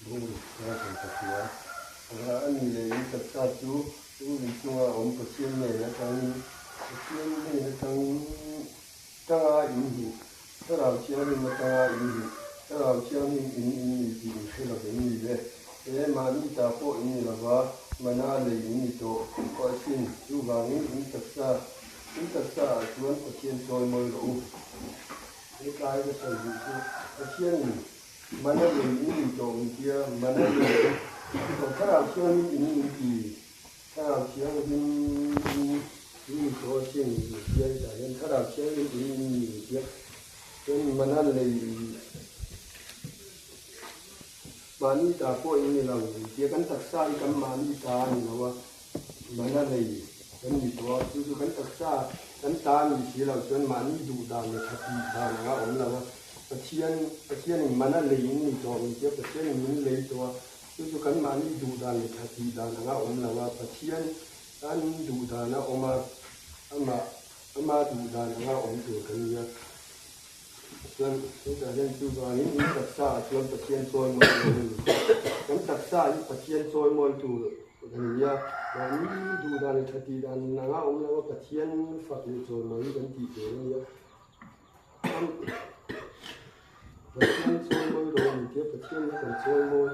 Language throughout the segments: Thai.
บุญนะเป็นตะเคียนอันนี้เลยตัดตาจูดูดิตัวตะเคียนเนี่ยนะทั้งตะเคียนเนี่ยทั้งตั้งอินหิถ้าเราเชื่อมันตั้งอินหิถ้าเราเชื่อมันอินหิให้เราเป็นนี่เลยแต่มานี่ตาโปอินนี่ละว่ามันอะไรอินนี่โตก็สิ้นดูบางนี้อินตัดตาชวนตะเคียนซอยมือรู้นี่กลายเป็นสิ่งที่ตะเคียนมันอะไรอินโตมันเกี่ยมันอะไรถ้าเราเชื่อมันอินหิถ้าเราเชื่อมันนี่ตัวเช่นเกี่ยแต่ถ้าเราเชื่อมันอินเกี่ยจนมันอะไรมานี่ตาโปอินนี่เราเกี่ยกันตักษากันมานี่ตานี่นะว่ามันอะไรกันมีตัวคือกันตักษากันตามีที่เราจนมานี่ดูดานในทัศน์ดานนะผมเราว่าตะเคียนมันอะไรนี่ตัวมันเกี่ยตะเคียนมันเลยตัวคือกันมานี่ดูดานในทัศน์ดานนะผมเราว่าตะเคียนกันดูดานนะออกมาดูดานนะผมตัวกันเนี่ยส่วนแต่เรื่องตัวนี้มีตักษาส่วนตะเคียนซอยมันกันตักษาตะเคียนซอยมันตัวกันเนี่ยนี่ดูดานในทัศน์ดานนะผมเราว่าตะเคียนฝักในซอยมันกันที่ตัวเนี่ยตะเคียนซอยมันโดนเทียบตะเคียนกันซอยมัน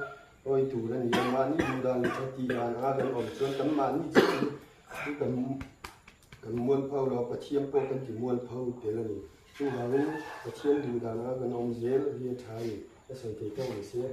โอ้ยตัวนั้นเนี่ยมานี่ดูดานในทัศน์ดานกันออกส่วนกันมานี่ที่กันมวนเผาเราประเทียมโปกันที่มวนเผาเดี๋ยวนี้ตัวเราประเทียมดูดานะกันอมเซลเรียไทยจะใส่เตาเสีย